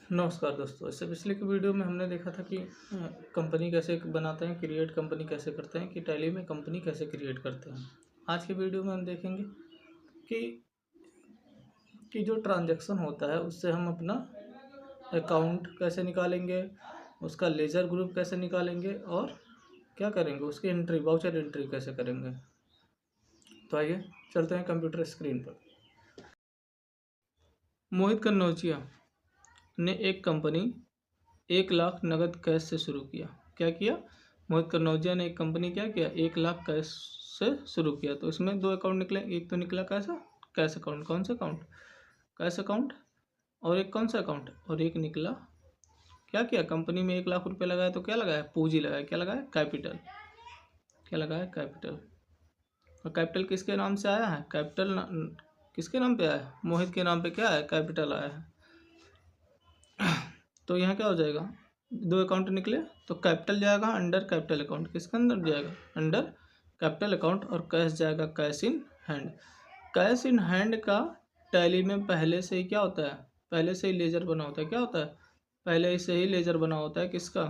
नमस्कार दोस्तों। इससे पिछले की वीडियो में हमने देखा था कि कंपनी कैसे बनाते हैं, क्रिएट कंपनी कैसे करते हैं, कि टैली में कंपनी कैसे क्रिएट करते हैं। आज के वीडियो में हम देखेंगे कि जो ट्रांजैक्शन होता है उससे हम अपना अकाउंट कैसे निकालेंगे, उसका लेजर ग्रुप कैसे निकालेंगे और क्या करेंगे, उसकी एंट्री, वाउचर एंट्री कैसे करेंगे। तो आइए चलते हैं कंप्यूटर स्क्रीन पर। मोहित कन्नौजिया ने एक कंपनी 1 लाख नगद कैश से शुरू किया। क्या किया? मोहित कन्नौजिया ने एक कंपनी क्या किया, 1 लाख कैश से शुरू किया। तो इसमें दो अकाउंट निकले, एक तो निकला कैसा, कैश अकाउंट। कौन सा अकाउंट? Cash account. और एक कौन सा अकाउंट? और एक निकला क्या किया, कंपनी में 1 लाख रुपए लगाया तो क्या लगाया, पूंजी लगाया। क्या लगाया? कैपिटल। क्या लगाया? कैपिटल। और कैपिटल किसके नाम से आया है? कैपिटल किसके नाम पे आया है? मोहित के नाम पे क्या है, कैपिटल आया है। तो यहाँ क्या हो जाएगा, दो अकाउंट निकले तो कैपिटल जाएगा अंडर कैपिटल अकाउंट। किसके अंदर जाएगा? Under capital account. और कैश जाएगा cash in hand. Cash in hand का टैली में पहले से ही क्या होता है, पहले से ही लेजर बना होता है। क्या होता है? पहले से ही लेजर बना होता है। किसका?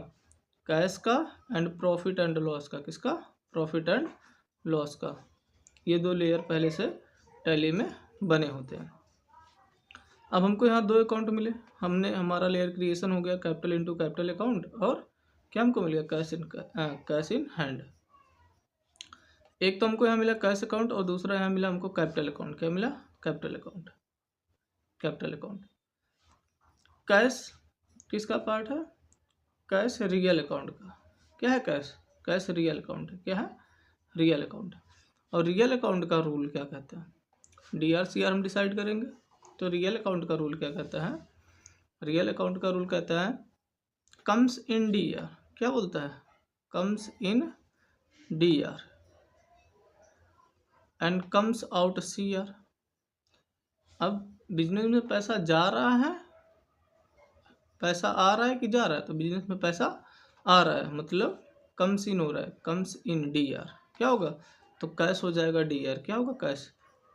कैश का एंड प्रॉफिट एंड लॉस का। किसका? प्रॉफिट एंड लॉस का। ये दो लेयर पहले से टैली में बने होते हैं। अब हमको यहाँ दो अकाउंट मिले, हमने हमारा लेयर क्रिएशन हो गया कैपिटल इनटू कैपिटल अकाउंट। और क्या हमको मिल गया, कैश इन हैंड। एक तो हमको यहाँ मिला कैश अकाउंट और दूसरा यहाँ मिला हमको कैपिटल अकाउंट। क्या मिला? Capital account. Capital account. Cash किसका पार्ट है? कैश रियल अकाउंट का। क्या है? कैश। कैश रियल अकाउंट है। क्या है? Real account. और रियल अकाउंट का रूल क्या कहता है? DRCR हम डिसाइड करेंगे। तो रियल अकाउंट का रूल क्या कहता है? रियल अकाउंट का रूल कहता है कम्स इन DR। क्या बोलता है? Comes in DR and comes out CR। अब बिजनेस में पैसा जा रहा है, पैसा आ रहा है कि जा रहा है? तो बिजनेस में पैसा आ रहा है, मतलब कम्स इन हो रहा है, कम्स इन DR। क्या होगा? तो कैश हो जाएगा DR। क्या होगा? कैश।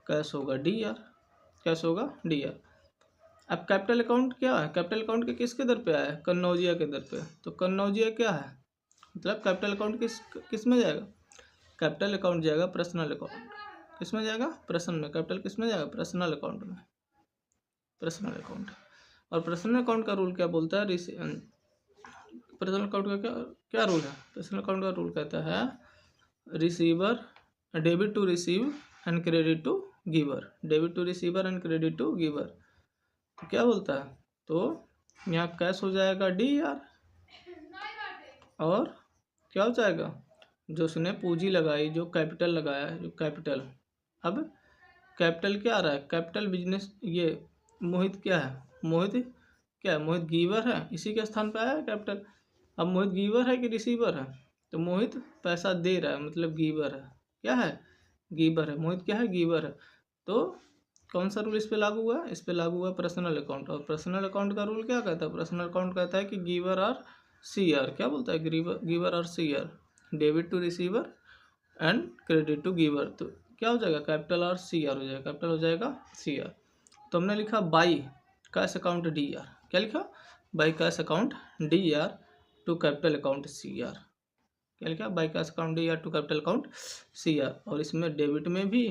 कैश होगा DR। कैश होगा DR। अब कैपिटल अकाउंट क्या है? कैपिटल अकाउंट के किसके दर पे आया है? कन्नौजिया के दर पे। तो कन्नौजिया क्या है, मतलब कैपिटल अकाउंट किस में जाएगा? कैपिटल अकाउंट जाएगा पर्सनल अकाउंट। किस में जाएगा? पर्सनल में। कैपिटल किस में जाएगा? पर्सनल अकाउंट में। Personal account. और पर्सनल अकाउंट का रूल क्या बोलता है? पर्सनल अकाउंट का क्या क्या रूल है? पर्सनल अकाउंट का रूल कहता है receiver, debit to receive and credit to giver. Debit to receiver and credit to giver. तो क्या बोलता है? तो यहाँ कैश हो जाएगा DR और क्या हो जाएगा, जो उसने पूंजी लगाई, जो कैपिटल लगाया है, जो कैपिटल। अब कैपिटल क्या आ रहा है? कैपिटल बिजनेस, ये मोहित क्या है? मोहित क्या है? मोहित गीवर है, इसी के स्थान पे आया है कैपिटल। अब मोहित गीवर है कि रिसीवर है? तो मोहित पैसा दे रहा है, मतलब गीवर है। क्या है? गीवर है। मोहित क्या है? गीवर है। तो कौन सा रूल इस पे लागू हुआ? इस पे लागू हुआ पर्सनल अकाउंट। और पर्सनल अकाउंट का रूल क्या कहता है? पर्सनल अकाउंट कहता है कि गिवर और CR। क्या बोलता है? गिवर और CR, debit to receiver and credit to giver. तो क्या हो जाएगा? कैपिटल और CR हो जाएगा। कैपिटल हो जाएगा CR। तो हमने लिखा बाई कैश अकाउंट DR। क्या लिखा? By cash account DR to capital account CR। क्या लिखा? By cash account DR to capital account CR। और इसमें डेबिट में भी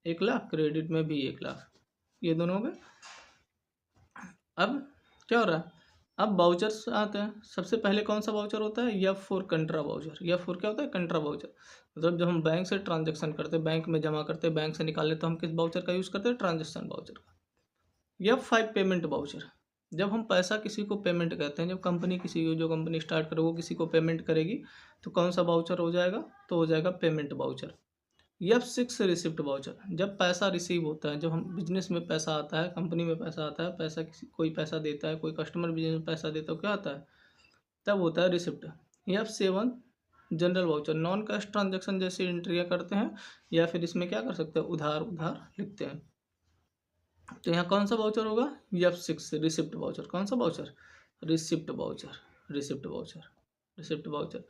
1 लाख, क्रेडिट में भी 1 लाख, ये दोनों हो गए। अब क्या हो रहा है? अब वाउचर्स आते हैं। सबसे पहले कौन सा वाउचर होता है? F4 contra voucher. F4 क्या होता है? कंट्रा वाउचर। मतलब जब हम बैंक से ट्रांजेक्शन करते हैं, बैंक में जमा करते हैं, बैंक से निकाल लेते, तो हम किस वाउचर का यूज़ करते हैं? ट्रांजेक्शन वाउचर का। F5 payment voucher. जब हम पैसा किसी को पेमेंट करते हैं, जब कंपनी किसी को, जो कंपनी स्टार्ट करे वो किसी को पेमेंट करेगी, तो कौन सा वाउचर हो जाएगा? तो हो जाएगा payment voucher. F6 receipt voucher. जब पैसा रिसीव होता है, जब हम बिजनेस में पैसा आता है, कंपनी में पैसा आता है, पैसा किसी, कोई पैसा देता है, कोई कस्टमर बिजनेस में पैसा देता है, क्या आता है? तब होता है receipt. F7 general voucher. Non cash transaction जैसी एंट्रियाँ करते हैं, या फिर इसमें क्या कर सकते हैं, उधार उधार लिखते हैं। तो यहाँ कौन सा वाउचर होगा? F6 receipt voucher. कौन सा voucher? Receipt voucher. Receipt voucher. Receipt voucher.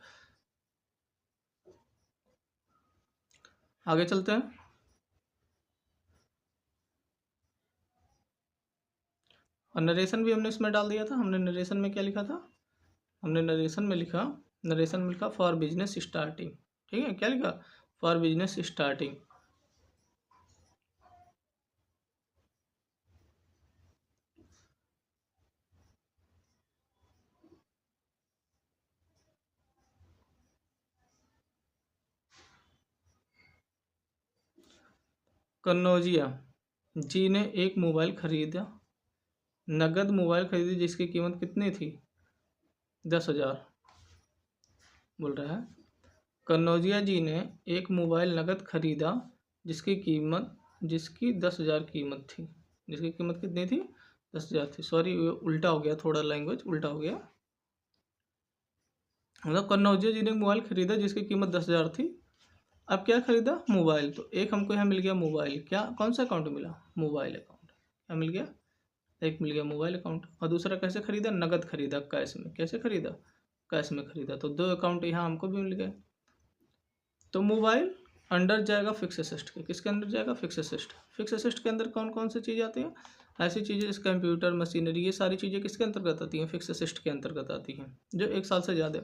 आगे चलते हैं। और नरेशन भी हमने इसमें डाल दिया था। हमने नरेशन में क्या लिखा था, हमने नरेशन में लिखा फॉर बिजनेस स्टार्टिंग। ठीक है, क्या लिखा, फॉर बिजनेस स्टार्टिंग। कन्नौजिया जी ने एक मोबाइल खरीदा, नगद मोबाइल खरीदी जिसकी कीमत कितनी थी, 10,000। बोल रहा है कन्नौजिया जी ने एक मोबाइल नगद खरीदा जिसकी 10,000 कीमत थी। जिसकी कीमत कितनी थी, 10,000 थी। सॉरी, उल्टा हो गया, थोड़ा लैंग्वेज उल्टा हो गया। मतलब कन्नौजिया जी ने एक मोबाइल खरीदा जिसकी कीमत 10,000 थी। अब क्या खरीदा, मोबाइल। तो एक हमको यहाँ मिल गया मोबाइल, क्या कौन सा अकाउंट मिला, मोबाइल अकाउंट। क्या मिल गया, एक मिल गया मोबाइल अकाउंट। और दूसरा कैसे खरीदा, नगद खरीदा, कैश में। कैसे खरीदा, कैश में खरीदा। तो 2 अकाउंट यहाँ हमको भी मिल गए। तो मोबाइल अंडर जाएगा फिक्स एसेट के। किसके अंदर जाएगा, फिक्स एसेट। फिक्स एसेट के अंदर कौन कौन सी चीज़ आती है, ऐसी चीज़ें जैसे कंप्यूटर, मशीनरी, ये सारी चीज़ें किसके अंतर्गत आती हैं, फिक्स एसेट के अंतर्गत आती हैं, जो 1 साल से ज़्यादा।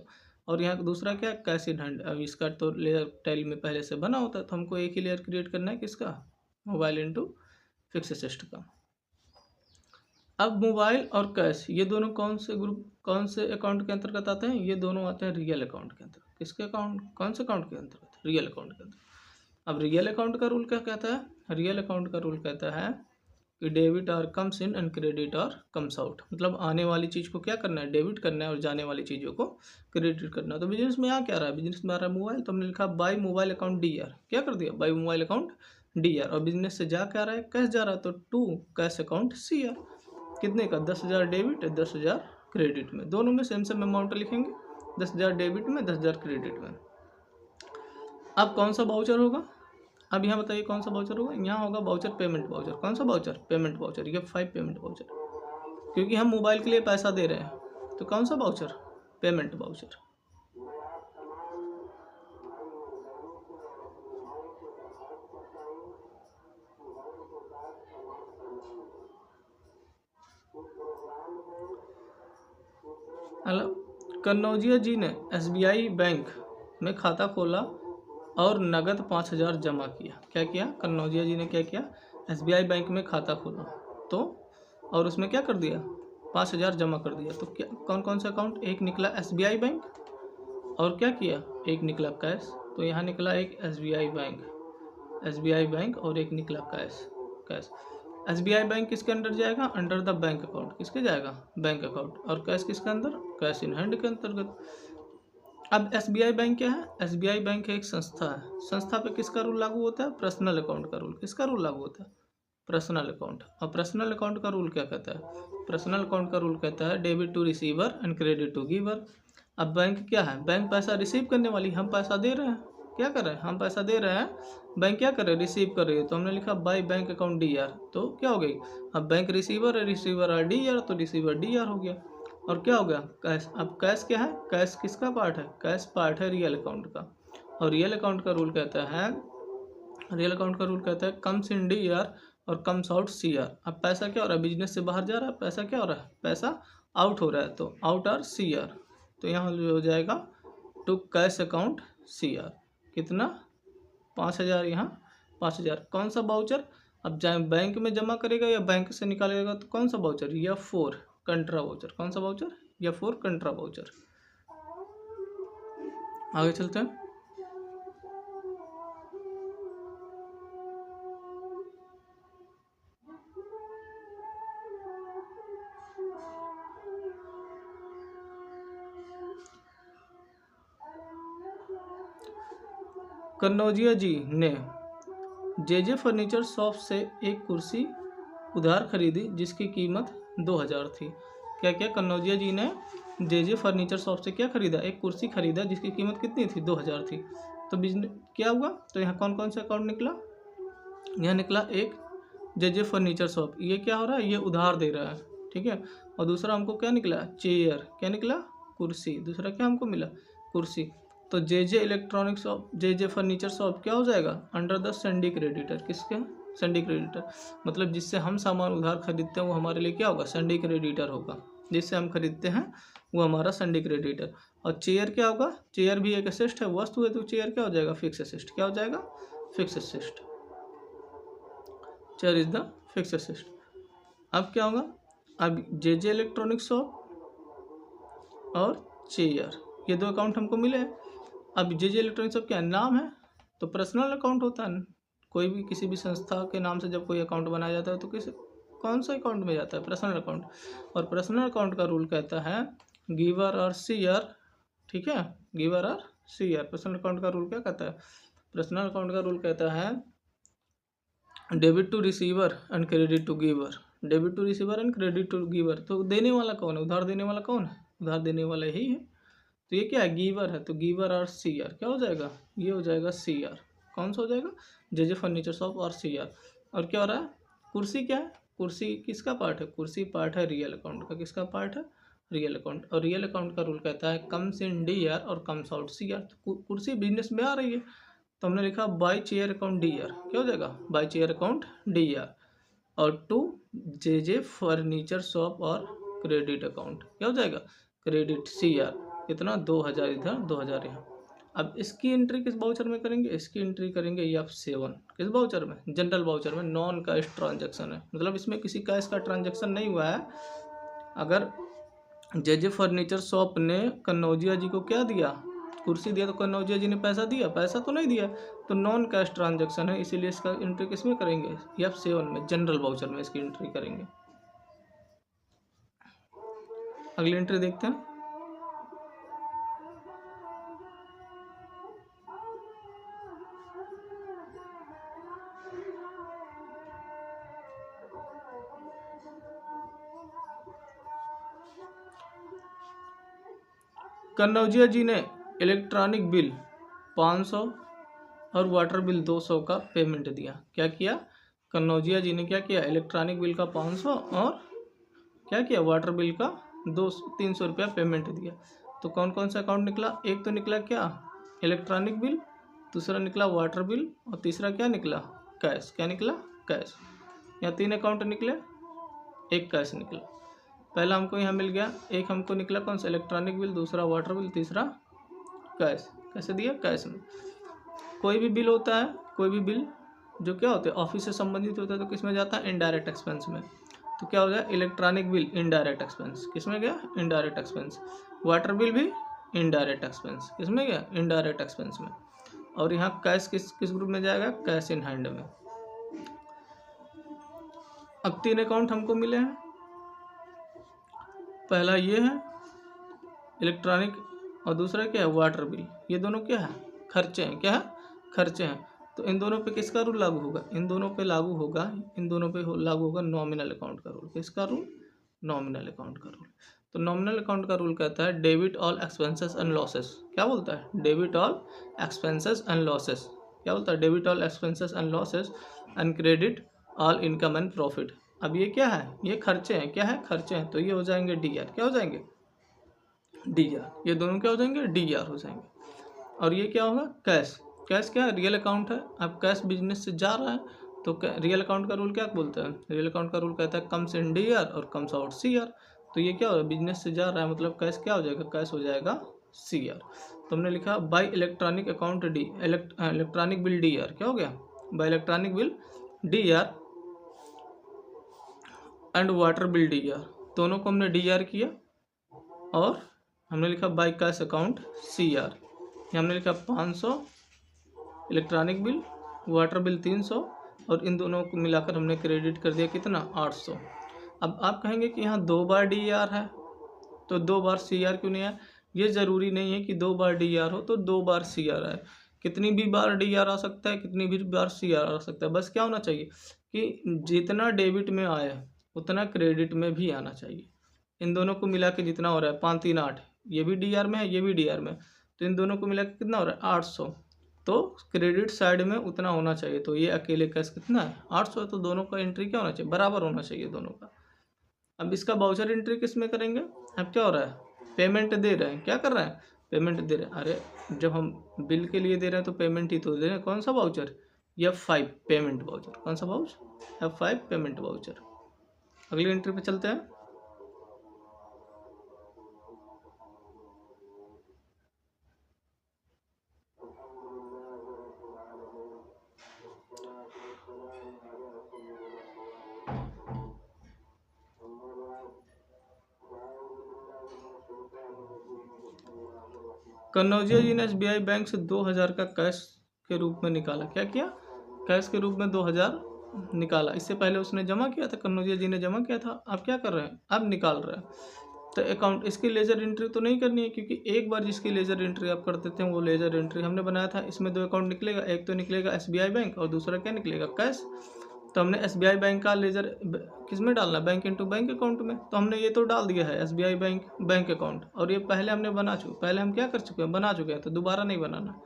और यहाँ दूसरा क्या है, कैश इन हैंड। अब इसका तो लेयर टाइल में पहले से बना होता है, तो हमको एक ही लेयर क्रिएट करना है, किसका, मोबाइल इंटू फिक्स एसेट का। अब मोबाइल और कैश ये दोनों कौन से ग्रुप, कौन से अकाउंट के अंतर्गत आते हैं, ये दोनों आते हैं रियल अकाउंट के अंतर्गत। किसके अकाउंट, कौन से अकाउंट के अंतर्गत, रियल अकाउंट के अंतर्गत। अब रियल अकाउंट का रूल क्या कहता है, रियल अकाउंट का रूल कहता है कि debit are comes in and credit are comes out. मतलब आने वाली चीज़ को क्या करना है, डेबिट करना है, और जाने वाली चीज़ों को क्रेडिट करना है। तो बिजनेस में यहाँ क्या रहा है, बिजनेस में आ रहा है मोबाइल, तो हमने लिखा बाई मोबाइल अकाउंट DR। क्या कर दिया, बाई मोबाइल अकाउंट DR। और बिजनेस से जा क्या रहा है, कैश जा रहा है, तो टू कैश अकाउंट CR। कितने का, 10,000 डेबिट, 10,000 क्रेडिट में। दोनों में सेम सेम अमाउंट लिखेंगे, 10,000 डेबिट में, 10,000 क्रेडिट में। अब कौन सा बाउचर होगा, अब यहाँ बताइए कौन सा बाउचर होगा। यहाँ होगा बाउचर पेमेंट बाउचर। कौन सा बाउचर, पेमेंट बाउचर। ये 5 पेमेंट बाउचर, क्योंकि हम मोबाइल के लिए पैसा दे रहे हैं। तो कौन सा बाउचर, पेमेंट बाउचर। कन्नौजिया जी ने SBI बैंक में खाता खोला और नगद 5,000 जमा किया। क्या किया, कन्नौजिया जी ने क्या किया, SBI बैंक में खाता खोला, तो और उसमें क्या कर दिया, 5,000 जमा कर दिया। तो क्या, कौन कौन सा अकाउंट, एक निकला SBI बैंक, और क्या किया, एक निकला कैश। तो यहाँ निकला एक SBI बैंक और एक निकला कैश। SBI बैंक किसके अंडर जाएगा, अंडर द बैंक अकाउंट। किसके जाएगा, बैंक अकाउंट। और कैश किसके अंदर, कैश इन हैंड के अंतर्गत। अब SBI बैंक क्या है, SBI बैंक एक संस्था है। संस्था पे किसका रूल लागू होता है, पर्सनल अकाउंट का रूल। किसका रूल लागू होता है, पर्सनल अकाउंट। और पर्सनल अकाउंट का रूल क्या कहता है, पर्सनल अकाउंट का रूल कहता है debit to receiver and credit to giver. अब बैंक क्या है, बैंक पैसा रिसीव करने वाली, हम पैसा दे रहे हैं, क्या कर रहे हैं, हम पैसा दे रहे हैं, बैंक क्या कर रहे हैं, रिसीव कर रही है। तो हमने लिखा बाई बैंक अकाउंट DR। तो क्या हो गई, अब बैंक रिसीवर है, रिसीवर आर DR, तो रिसीवर DR हो गया। और क्या हो गया, कैश। अब कैश क्या है, कैश किसका पार्ट है, कैश पार्ट है रियल अकाउंट का। और रियल अकाउंट का रूल कहता है कम्स इन DR और कम्स आउट CR। अब पैसा क्या हो रहा है, बिजनेस से बाहर जा रहा है, पैसा क्या हो रहा है, पैसा आउट हो रहा है, तो आउट आर CR। तो यहाँ हो जाएगा टू कैश अकाउंट CR। कितना, 5,000, यहाँ 5,000। कौन सा बाउचर, अब जाए बैंक में जमा करेगा या बैंक से निकालेगा, तो कौन सा बाउचर, या 4 कंट्रा बाउचर। कौन सा बाउचर, या 4 कंट्रा बाउचर। आगे चलते हैं। कन्नौजिया जी ने JJ फर्नीचर शॉप से एक कुर्सी उधार खरीदी जिसकी कीमत 2,000 थी। क्या क्या, कन्नौजिया जी ने JJ फर्नीचर शॉप से क्या खरीदा, एक कुर्सी खरीदा जिसकी कीमत कितनी थी, 2,000 थी। तो बिजनेस क्या हुआ, तो यहाँ कौन कौन सा अकाउंट निकला, यहाँ निकला एक JJ फर्नीचर शॉप, ये क्या हो रहा है, ये उधार दे रहा है, ठीक है। और दूसरा हमको क्या निकला, चेयर, क्या निकला, कुर्सी। दूसरा क्या हमको मिला, कुर्सी। तो JJ electronic shop, JJ furniture shop क्या हो जाएगा, अंडर द सैंडी क्रेडिटर। किसके, संडे क्रेडिटर मतलब जिससे हम सामान उधार खरीदते हैं वो हमारे लिए क्या होगा, संडे क्रेडिटर होगा। जिससे हम खरीदते हैं वो हमारा संडे क्रेडिटर। और चेयर क्या होगा, चेयर भी एक असेस्ट है, वस्तु है, तो चेयर क्या हो जाएगा, फिक्स असेस्ट। क्या हो जाएगा, fix asset. Chair is the fix asset. अब क्या होगा, अब जे इलेक्ट्रॉनिक शॉप और चेयर ये दो अकाउंट हमको मिले हैं। अब जे इलेक्ट्रॉनिक शॉप क्या नाम है, तो पर्सनल अकाउंट होता है। कोई भी किसी भी संस्था के नाम से जब कोई अकाउंट बनाया जाता है तो किस कौन सा अकाउंट में जाता है, पर्सनल अकाउंट। और पर्सनल अकाउंट का रूल कहता है गिवर और सीयर, ठीक है, गिवर और सीयर। पर्सनल अकाउंट का रूल क्या कहता है, पर्सनल अकाउंट का रूल कहता है debit to receiver and credit to giver. Debit to receiver and credit to giver. तो देने वाला कौन है, उधार देने वाला कौन है, उधार देने वाला ही है। तो ये क्या है, गिवर है, तो गिवर और सीआर क्या हो जाएगा, ये हो जाएगा सीआर। कौन सा हो जाएगा, जे फर्नीचर शॉप और सीआर। और क्या हो रहा है, कुर्सी क्या है, कुर्सी किसका पार्ट है, कुर्सी पार्ट है रियल अकाउंट का। किसका पार्ट है, रियल अकाउंट। और रियल अकाउंट का रूल कहता है कम्स इन डी आर और कम्स आउट सी आर। तो कुर्सी बिजनेस में आ रही है तो हमने लिखा by chair account D R. क्या हो जाएगा, by chair account D are. और टू जे फर्नीचर शॉप और क्रेडिट अकाउंट क्या हो जाएगा, क्रेडिट सी आर। कितना, 2000 इधर 2000 यहाँ। अब इसकी एंट्री किस बाउचर में करेंगे, इसकी एंट्री करेंगे F7। किस बाउचर में, जनरल बाउचर में। नॉन कैश ट्रांजैक्शन है, मतलब इसमें किसी कैश का ट्रांजैक्शन नहीं हुआ है। अगर जे फर्नीचर शॉप ने कन्नौजिया जी को क्या दिया, कुर्सी दिया, तो कन्नौजिया जी ने पैसा दिया, पैसा तो नहीं दिया, तो नॉन कैश ट्रांजैक्शन है, इसीलिए इसका एंट्री किस में करेंगे, F7 में, जनरल बाउचर में इसकी एंट्री करेंगे। अगली एंट्री देखते हैं। कन्नौजिया जी ने इलेक्ट्रॉनिक बिल 500 और वाटर बिल 200 का पेमेंट दिया। क्या किया, कन्नौजिया जी ने क्या किया, इलेक्ट्रॉनिक बिल का 500 और क्या किया, वाटर बिल का 300 रुपया पेमेंट दिया। तो कौन कौन सा अकाउंट निकला, एक तो निकला क्या, इलेक्ट्रॉनिक बिल, दूसरा निकला वाटर बिल, और तीसरा क्या निकला, कैश। क्या निकला, कैश। यहाँ 3 अकाउंट निकले, एक कैश निकला। पहला हमको यहाँ मिल गया, एक हमको निकला कौन सा, इलेक्ट्रॉनिक बिल, दूसरा वाटर बिल, तीसरा कैश। कैसे दिया, कैश में। कोई भी बिल होता है, कोई भी बिल जो क्या होते हैं ऑफिस से संबंधित होता है, तो किस में जाता है, इनडायरेक्ट एक्सपेंस में। तो क्या हो जाए, इलेक्ट्रॉनिक बिल इनडायरेक्ट एक्सपेंस, किस में गया, इनडायरेक्ट एक्सपेंस। वाटर बिल भी इनडायरेक्ट एक्सपेंस, किस में गया, इनडायरेक्ट एक्सपेंस में। और यहाँ कैश किस ग्रुप में जाएगा, कैश इन हैंड में। अब 3 अकाउंट हमको मिले हैं। पहला ये है इलेक्ट्रॉनिक और दूसरा क्या है, वाटर बिल। ये दोनों क्या है, खर्चे हैं। क्या है, खर्चे हैं। तो इन दोनों पे किसका रूल लागू होगा, इन दोनों पे लागू होगा, इन दोनों पे लागू होगा नॉमिनल अकाउंट का रूल। किसका रूल, नॉमिनल अकाउंट का रूल। तो नॉमिनल अकाउंट का रूल कहता है debit all expenses and losses. क्या बोलता है, debit all expenses and losses. क्या बोलता है, debit all expenses and losses and credit all income and profit. अब ये क्या है, ये खर्चे हैं। क्या है, खर्चे हैं, तो ये हो जाएंगे डी आर। क्या हो जाएंगे, डी आर। ये दोनों क्या हो जाएंगे, डी आर हो जाएंगे। और ये क्या होगा, कैश। कैश क्या है, रियल अकाउंट है। अब कैश बिजनेस से जा रहा है तो रियल अकाउंट का रूल क्या बोलता है, रियल अकाउंट का रूल कहता है कम्स इन डी आर और कम्स आउट सी आर। तो ये क्या होगा, बिजनेस से जा रहा है, मतलब कैश क्या हो जाएगा, कैश हो जाएगा सी आर। तो हमने लिखा by electronic account D electronic bill D R. क्या हो गया, by electronic bill D R and water bill D R. दोनों को हमने डी आर किया। और हमने लिखा by cash account C R. हमने लिखा 500 इलेक्ट्रॉनिक बिल, वाटर बिल 300, और इन दोनों को मिलाकर हमने क्रेडिट कर दिया कितना, 800। अब आप कहेंगे कि यहाँ 2 बार डी आर है तो 2 बार सी आर क्यों नहीं है। ये ज़रूरी नहीं है कि 2 बार डी आर हो तो 2 बार सी आर आए। कितनी भी बार डी आर आ सकता है, कितनी भी बार सी आर आ सकता है। बस क्या होना चाहिए कि जितना डेबिट में आया उतना क्रेडिट में भी आना चाहिए। इन दोनों को मिला के जितना हो रहा है 5 3 8, ये भी डी आर में है, ये भी डी आर में, तो इन दोनों को मिला के कितना हो रहा है 800। तो क्रेडिट साइड में उतना होना चाहिए। तो ये अकेले कैश कितना है, 800 है। तो दोनों का एंट्री क्या होना चाहिए, बराबर होना चाहिए दोनों का। अब इसका बाउचर एंट्री किस में करेंगे, अब क्या हो रहा है, पेमेंट दे रहे हैं। क्या कर रहे हैं, पेमेंट दे रहे हैं। अरे जब हम बिल के लिए दे रहे हैं तो पेमेंट ही तो दे रहे हैं। कौन सा बाउचर, F5 पेमेंट वाउचर। कौन सा वाउचर? F5 payment voucher. अगली एंट्री पे चलते हैं। कन्नौजिया जी ने SBI बैंक से 2000 का कैश के रूप में निकाला। क्या किया? कैश के रूप में 2000 निकाला। इससे पहले उसने जमा किया था, कन्नौजिया जी ने जमा किया था। अब क्या कर रहे हैं? अब निकाल रहे हैं। तो अकाउंट इसकी लेजर एंट्री तो नहीं करनी है, क्योंकि एक बार जिसकी लेजर एंट्री आप कर देते हैं वो लेजर एंट्री हमने बनाया था। इसमें 2 अकाउंट निकलेगा, एक तो निकलेगा SBI बैंक और दूसरा क्या निकलेगा? कैश। तो हमने SBI बैंक का लेजर किस में डालना? बैंक इनटू बैंक अकाउंट में। तो हमने ये तो डाल दिया है SBI बैंक अकाउंट, और ये पहले हमने पहले हम क्या कर चुके हैं? बना चुके हैं, तो दोबारा नहीं बनाना।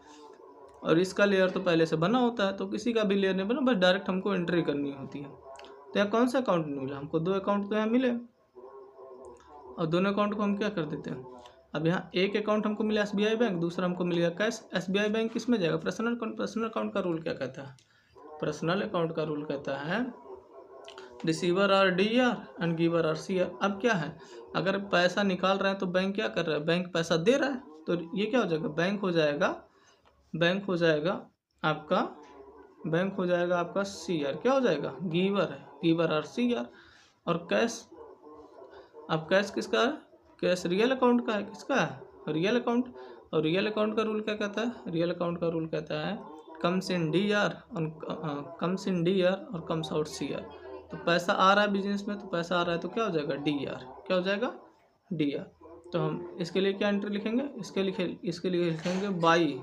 और इसका लेयर तो पहले से बना होता है, तो किसी का भी लेयर नहीं बना, बस डायरेक्ट हमको एंट्री करनी होती है। तो यहाँ कौन सा अकाउंट मिला हमको? 2 अकाउंट तो यहाँ मिले, और दोनों अकाउंट को हम क्या कर देते हैं? अब यहाँ एक अकाउंट हमको मिला SBI बैंक, दूसरा हमको मिलेगा कैश। SBI बैंक किस में जाएगा? Personal account. पर्सनल अकाउंट का रूल क्या कहता है? पर्सनल अकाउंट का रूल कहता है receiver are DR and giver are CR। अब क्या है? अगर पैसा निकाल रहे हैं तो बैंक क्या कर रहा है? बैंक पैसा दे रहा है, तो ये क्या हो जाएगा? बैंक हो जाएगा आपका CR। क्या हो जाएगा? गिवर है, गिवर आर CR। और कैश, अब कैश किसका है? कैश रियल अकाउंट का है। किसका है? Real account. और रियल अकाउंट का रूल क्या कहता है? रियल अकाउंट का रूल कहता है कम्स इन DR और कम्स आउट CR। तो पैसा आ रहा है बिजनेस में, तो पैसा आ रहा है तो क्या हो जाएगा? DR। क्या हो जाएगा? DR। तो हम इसके लिए क्या एंट्री लिखेंगे? इसके लिए लिखेंगे बाई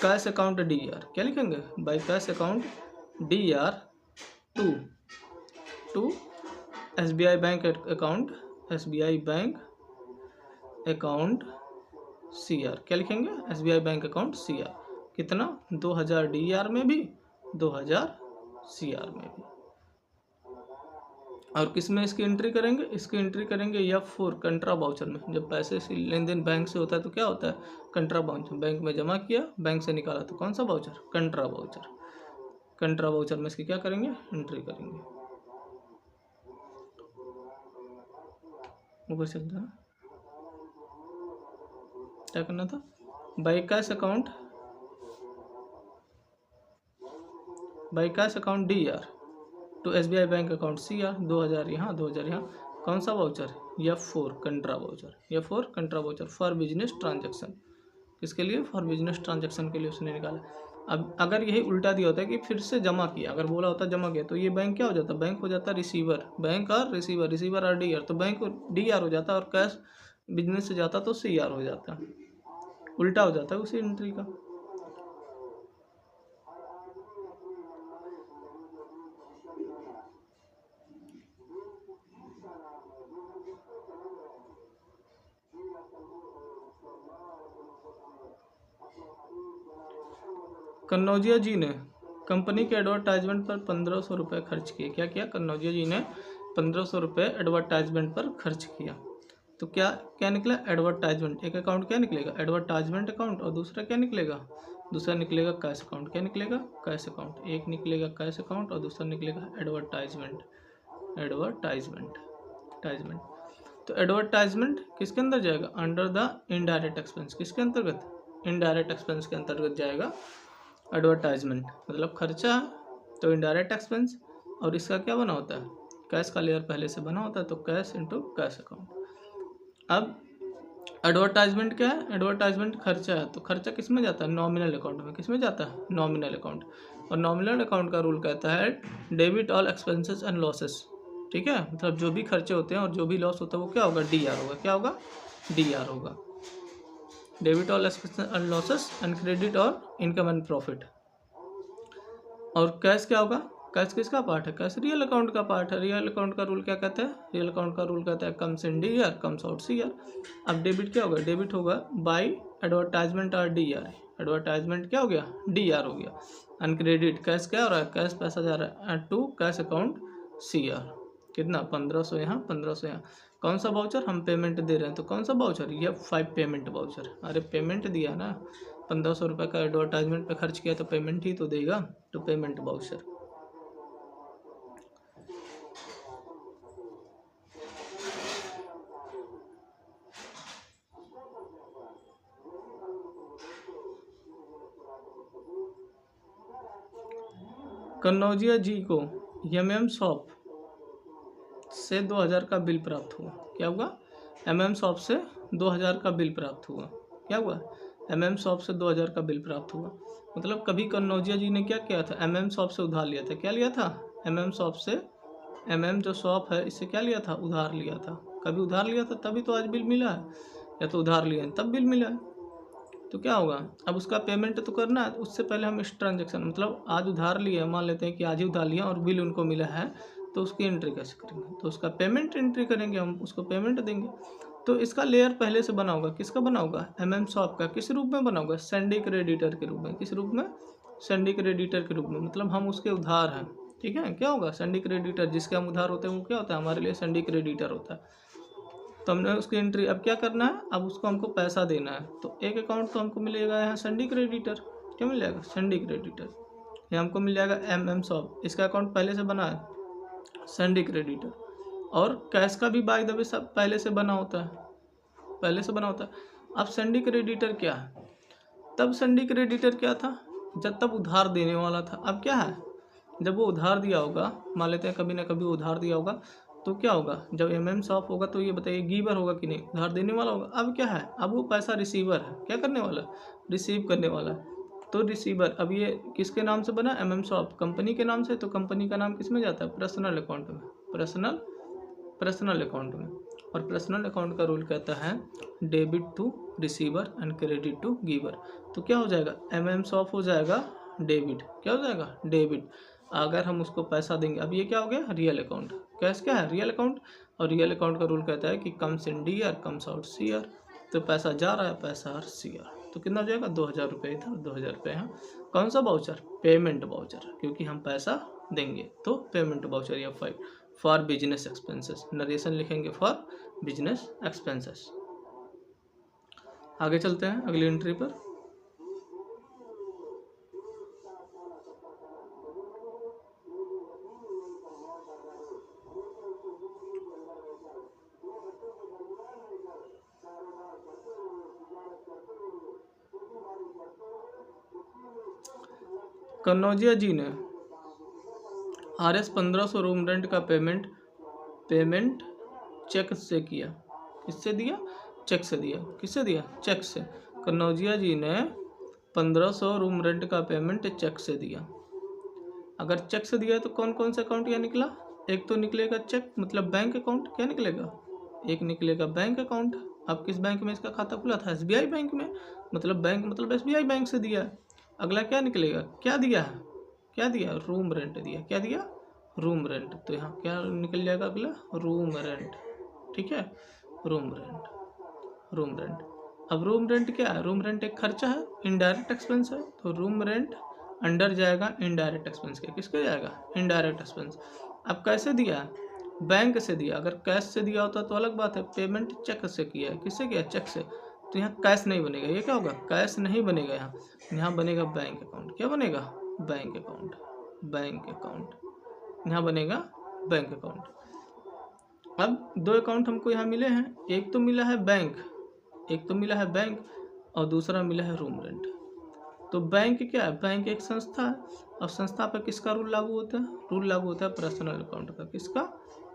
कैश अकाउंट DR। क्या लिखेंगे? By cash account DR to SBI bank account CR। क्या लिखेंगे? SBI bank account CR। कितना? 2000 DR में भी, 2000 CR में भी। और किस में इसकी एंट्री करेंगे? इसकी एंट्री करेंगे F4 कंट्रा वाउचर में। जब पैसे से लेन देन बैंक से होता है तो क्या होता है? कंट्रा वाउचर। बैंक में जमा किया, बैंक से निकाला, तो कौन सा वाउचर? कंट्रा वाउचर। कंट्रा वाउचर में इसकी क्या करेंगे? एंट्री करेंगे। ऊपर चलता है, क्या करना था? By cash account DR to SBI bank account CR। 2000 यहाँ, 2000 यहाँ। कौन सा voucher? F4 contra voucher. F4 contra voucher for business transaction. किसके लिए? फॉर बिजनेस ट्रांजैक्शन के लिए उसने निकाला। अब अगर यही उल्टा दिया होता है कि फिर से जमा किया, अगर बोला होता जमा किया, तो ये बैंक क्या हो जाता? बैंक हो जाता रिसीवर। बैंक और रिसीवर और DR, तो बैंक DR हो जाता, और कैश बिजनेस से जाता तो CR हो जाता। उल्टा हो जाता है उसी एंट्री का। कन्नौजिया जी ने कंपनी के एडवर्टाइजमेंट पर 1500 रुपये खर्च किए। क्या किया? कन्नौजिया जी ने 1500 रुपये एडवर्टाइजमेंट पर खर्च किया। तो क्या क्या निकला? एडवर्टाइजमेंट। एक अकाउंट क्या निकलेगा? एडवर्टाइजमेंट अकाउंट, और दूसरा क्या निकलेगा? दूसरा निकलेगा कैश अकाउंट। क्या निकलेगा? Cash account. एक निकलेगा कैश अकाउंट और दूसरा निकलेगा एडवर्टाइजमेंट। तो एडवर्टाइजमेंट किसके अंदर जाएगा? Under the indirect expense. किसके अंतर्गत? इनडायरेक्ट एक्सपेंस के अंतर्गत जाएगा एडवर्टाइजमेंट। मतलब खर्चा है तो इनडायरेक्ट एक्सपेंस, और इसका क्या बना होता है? कैश का लेयर पहले से बना होता है, तो कैश इंटू कैश अकाउंट। अब एडवर्टाइजमेंट क्या है? एडवर्टाइजमेंट खर्चा है, तो खर्चा किस में जाता है? नॉमिनल अकाउंट में। किस में जाता है? Nominal account. और नॉमिनल अकाउंट का रूल कहता है debit all expenses and losses. ठीक है, मतलब जो भी खर्चे होते हैं और जो भी लॉस होता है वो क्या होगा? DR होगा। क्या होगा? DR होगा। Debit all expenses and losses and credit और इनकम एंड प्रॉफिट। और कैश क्या होगा? कैश किसका पार्ट है? कैश रियल अकाउंट का पार्ट है। रियल अकाउंट का रूल क्या कहता है? रियल अकाउंट का रूल कहता है comes in DR comes out CR। अब डेबिट क्या होगा? डेबिट होगा बाई एडवर्टाइजमेंट और DR। एडवर्टाइजमेंट क्या हो गया? DR हो गया। एंड क्रेडिट कैश क्या हो रहा है? कैश पैसा जा रहा है टू कैश अकाउंट CR। कितना? 1500 यहाँ, 1500 यहाँ। कौन सा वाउचर? हम पेमेंट दे रहे हैं, तो कौन सा वाउचर? F5 payment voucher. अरे पेमेंट दिया ना, 1500 रुपये का एडवर्टाइजमेंट पे खर्च किया तो पेमेंट ही तो देगा, तो पेमेंट वाउचर। कन्नौजिया जी को MM शॉप से 2000 का बिल प्राप्त हुआ। क्या हुआ? MM शॉप से 2000 का बिल प्राप्त हुआ। क्या हुआ? MM शॉप से 2000 का बिल प्राप्त हुआ। मतलब कभी कन्नौजिया जी ने क्या किया था? MM शॉप से उधार लिया था। क्या लिया था? MM शॉप से, MM जो शॉप है इससे क्या लिया था? उधार लिया था। कभी उधार लिया था तभी तो आज बिल मिला है, या तो उधार लिया तब बिल मिला है। तो क्या होगा? अब उसका पेमेंट तो करना है, उससे पहले हम इस ट्रांजेक्शन, मतलब आज उधार लिया, मान लेते हैं कि आज ही उधार लिया और बिल उनको मिला है, तो उसकी एंट्री कैसे करेंगे? तो उसका पेमेंट एंट्री करेंगे, हम उसको पेमेंट देंगे। तो इसका लेयर पहले से बना होगा। किसका बना होगा? MM शॉप का। किस रूप में बना होगा? सैंडी क्रेडिटर के रूप में। किस रूप में? सैंडी क्रेडिटर के रूप में। मतलब हम उसके उधार हैं, ठीक है। क्या होगा? सैंडी क्रेडिटर, जिसके हम उधार होते हैं वो क्या होता है? हमारे लिए सैंडी क्रेडिटर होता है। तो हमने उसकी एंट्री, अब क्या करना है? अब उसको हमको पैसा देना है। तो एक अकाउंट तो हमको मिलेगा यहाँ सैंडी क्रेडिटर। क्या मिल जाएगा? Sandy creditor. ये हमको मिल जाएगा MM शॉप। इसका अकाउंट पहले से बना है सैंडी क्रेडिटर। और कैश का भी बाय द वे सब पहले से बना होता है, पहले से बना होता है। अब सैंडी क्रेडिटर क्या है? तब सैंडी क्रेडिटर क्या था? जब तब उधार देने वाला था। अब क्या है? जब वो उधार दिया होगा, मान लेते हैं कभी ना कभी उधार दिया होगा, तो क्या होगा? जब MM शॉप होगा तो ये बताइए गीवर होगा कि नहीं? उधार देने वाला होगा। अब क्या है? अब वो पैसा रिसीवर है। क्या करने वाला? रिसीव करने वाला। तो रिसीवर, अब ये किसके नाम से बना? MM शॉप कंपनी के नाम से। तो कंपनी का नाम किस में जाता है? पर्सनल अकाउंट में। पर्सनल अकाउंट में। और पर्सनल अकाउंट का रूल कहता है debit to receiver and credit to giver. तो क्या हो जाएगा? MM शॉप हो जाएगा डेबिट। क्या हो जाएगा? डेबिट। अगर हम उसको पैसा देंगे, अब ये क्या हो गया? Real account. कैश क्या है? Real account. और रियल अकाउंट का रूल कहता है कि comes in DR comes out CR। तो पैसा जा रहा है, पैसा हर CR। तो कितना हो जाएगा? 2000 रुपये इधर, 2000 रुपये यहाँ। कौन सा वाउचर? पेमेंट वाउचर, क्योंकि हम पैसा देंगे। तो पेमेंट वाउचर या फॉर बिजनेस एक्सपेंसेस। नरेशन लिखेंगे फॉर बिजनेस एक्सपेंसेस। आगे चलते हैं अगली एंट्री पर। कन्नौजिया जी ने RS 1500 रूम रेंट का पेमेंट चेक से किया। किससे दिया? चेक से दिया। किससे दिया? चेक से। कन्नौजिया जी ने 1500 रूम रेंट का पेमेंट चेक से दिया। अगर चेक से दिया तो कौन कौन सा अकाउंट यहाँ निकला? एक तो निकलेगा चेक, मतलब बैंक अकाउंट। क्या निकलेगा? एक निकलेगा बैंक अकाउंट। अब किस बैंक में इसका खाता खुला था? SBI बैंक में। मतलब बैंक, मतलब SBI बैंक से दिया। अगला क्या निकलेगा? क्या दिया है? क्या दिया? रूम रेंट दिया। क्या दिया? Room rent. तो यहाँ क्या निकल जाएगा? अगला रूम रेंट। ठीक है, रूम रेंट। अब रूम रेंट क्या है? रूम रेंट एक खर्चा है, इनडायरेक्ट एक्सपेंस है। तो रूम रेंट अंडर जाएगा इनडायरेक्ट एक्सपेंस के। किसके जाएगा? Indirect expense. अब कैसे दिया है? बैंक से दिया। अगर कैश से दिया होता तो अलग बात है, पेमेंट चेक से किया है। किससे किया? चेक से। तो यहाँ कैश नहीं बनेगा। ये क्या होगा? कैश नहीं बनेगा। यहाँ बनेगा बैंक अकाउंट। क्या बनेगा? Bank account. यहाँ बनेगा बैंक अकाउंट। अब दो अकाउंट हमको यहाँ मिले हैं। एक तो मिला है बैंक, और दूसरा मिला है रूम रेंट। तो बैंक क्या है? बैंक एक संस्था है, और संस्था पर किसका रूल लागू होता है? रूल लागू होता है पर्सनल अकाउंट का। किसका?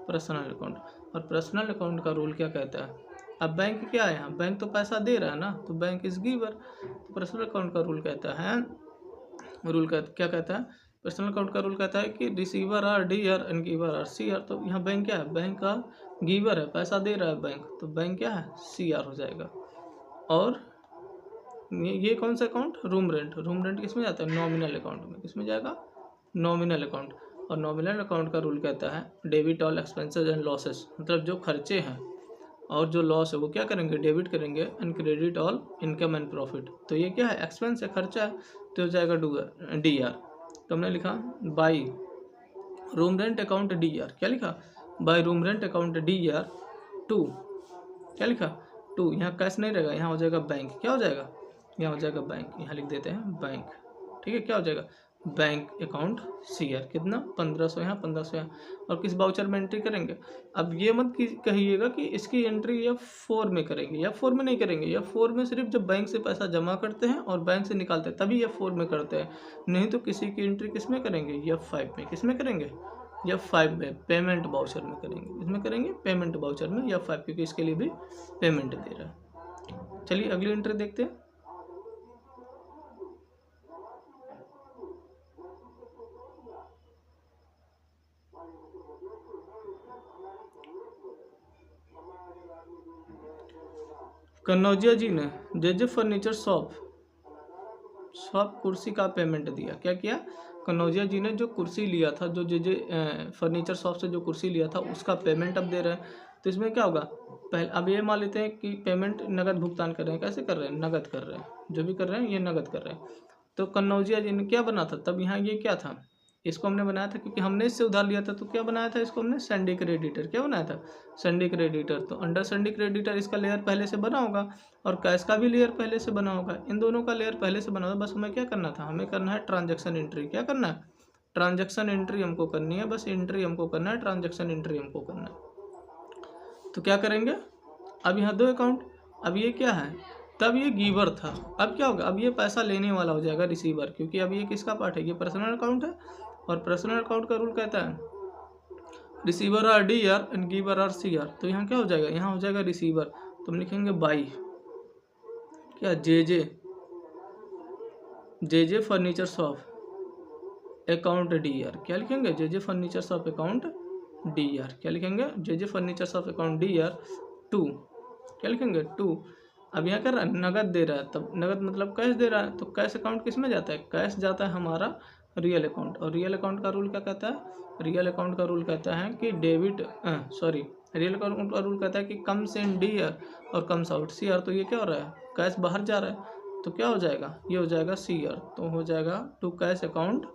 Personal account. और पर्सनल अकाउंट का रूल क्या कहता है? अब बैंक क्या है? यहाँ बैंक तो पैसा दे रहा है ना, तो बैंक इज गिवर। तो पर्सनल अकाउंट का रूल कहता है, क्या कहता है? पर्सनल अकाउंट का रूल कहता है कि receiver are DR and giver are CR। तो यहाँ बैंक क्या है? बैंक का गिवर है, पैसा दे रहा है बैंक, तो बैंक क्या है? CR हो जाएगा। और ये कौन सा अकाउंट? रूम रेंट किस में जाता है? नॉमिनल अकाउंट में। किस में जाएगा? Nominal account. और नॉमिनल अकाउंट का रूल कहता है debit all expenses and losses. मतलब जो खर्चे हैं और जो लॉस है वो क्या करेंगे? डेबिट करेंगे। And credit all income and profit. तो ये क्या है? एक्सपेंस है, खर्चा है, तो हो जाएगा DR। तो हमने लिखा by room rent account DR। क्या लिखा? By room rent account DR to, क्या लिखा? टू। यहाँ कैश नहीं रहेगा, यहाँ हो जाएगा बैंक। क्या हो जाएगा? यहाँ हो जाएगा बैंक, यहाँ लिख देते हैं बैंक। ठीक है, क्या हो जाएगा बैंक अकाउंट सीआर, कितना 1500 यहाँ 1500 यहाँ। और किस बाउचर में एंट्री करेंगे, अब ये मत कहिएगा कि इसकी एंट्री F4 में करेंगे, F4 में नहीं करेंगे। F4 में सिर्फ जब बैंक से पैसा जमा करते हैं और बैंक से निकालते हैं तभी F4 में करते हैं, नहीं तो किसी की एंट्री किस में करेंगे F5 में। किस में करेंगे F5 में, पेमेंट बाउचर में करेंगे। इसमें करेंगे पेमेंट बाउचर में F5, क्योंकि इसके लिए भी पेमेंट दे रहा है। चलिए अगली एंट्री देखते हैं। कन्नौजिया जी ने जे फर्नीचर शॉप कुर्सी का पेमेंट दिया। क्या किया, कन्नौजिया जी ने जो कुर्सी लिया था, जो जे फर्नीचर शॉप से जो कुर्सी लिया था उसका पेमेंट अब दे रहे हैं। तो इसमें क्या होगा, पहले अब ये मान लेते हैं कि पेमेंट नगद भुगतान कर रहे हैं। कैसे कर रहे हैं, नगद कर रहे हैं, जो भी कर रहे हैं ये नगद कर रहे हैं। तो कन्नौजिया जी ने क्या बना था, तब यहाँ ये क्या था, इसको हमने बनाया था क्योंकि हमने इससे उधार लिया था। तो क्या बनाया था, इसको हमने सैंडी क्रेडिटर, क्या बनाया था सैंडी क्रेडिटर। तो अंडर सैंडी क्रेडिटर इसका लेयर पहले से बना होगा और कैश का भी लेयर पहले से बना होगा। इन दोनों का लेयर पहले से बना होगा। बस हमें क्या करना था, हमें करना है ट्रांजैक्शन एंट्री। क्या करना है, ट्रांजैक्शन एंट्री हमको करनी है। बस एंट्री हमको करना है, ट्रांजैक्शन एंट्री हमको करना है। तो क्या करेंगे, अब यहाँ 2 अकाउंट, अब ये क्या है, तब ये गिवर था, अब क्या होगा, अब ये पैसा लेने वाला हो जाएगा रिसीवर, क्योंकि अब ये किसका पार्ट है, ये पर्सनल अकाउंट है। और पर्सनल अकाउंट का रूल कहता है receiver are D R and giver are C R. तो यहाँ क्या हो जाएगा, यहाँ हो जाएगा रिसीवर, तो हम लिखेंगे बाई क्या J furniture shop account D R. क्या लिखेंगे, J furniture shop account D R. क्या लिखेंगे, J furniture shop account D R 2। क्या लिखेंगे 2। अब यहाँ कर रहा है नगद दे रहा है, तब नगद मतलब कैश दे रहा है। तो कैश अकाउंट किस में जाता है, कैश जाता है हमारा रियल अकाउंट। और रियल अकाउंट का रूल क्या कहता है, रियल अकाउंट का रूल कहता है कि रियल अकाउंट का रूल कहता है कि कम्स इन डी आर और कम्स आउट सी आर। तो ये क्या हो रहा है, कैश बाहर जा रहा है, तो क्या हो जाएगा, ये हो जाएगा सी आर। तो हो जाएगा to cash account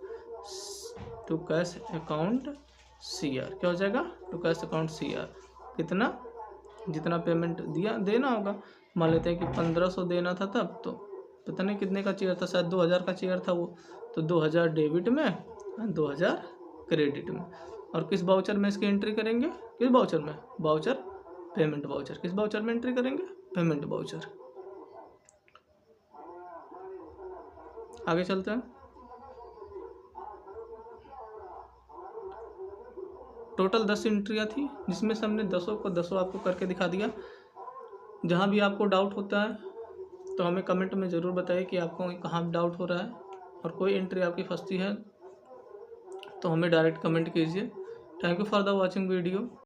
C R. क्या हो जाएगा, to cash account C R. कितना, जितना पेमेंट देना होगा। मान लेते हैं कि 1500 देना था तब, तो पता नहीं कितने का चेयर था, शायद 2000 का चेयर था वो। तो 2000 डेबिट में 2000 क्रेडिट में। और किस बाउचर में इसकी एंट्री करेंगे, किस बाउचर में, बाउचर पेमेंट बाउचर। किस बाउचर में एंट्री करेंगे, पेमेंट बाउचर। आगे चलते हैं। टोटल 10 एंट्रियाँ थी, जिसमें से हमने 10 को 10 आपको करके दिखा दिया। जहाँ भी आपको डाउट होता है तो हमें कमेंट में ज़रूर बताइए कि आपको कहाँ डाउट हो रहा है। और कोई एंट्री आपकी फंसती है तो हमें डायरेक्ट कमेंट कीजिए। Thank you for the watching video.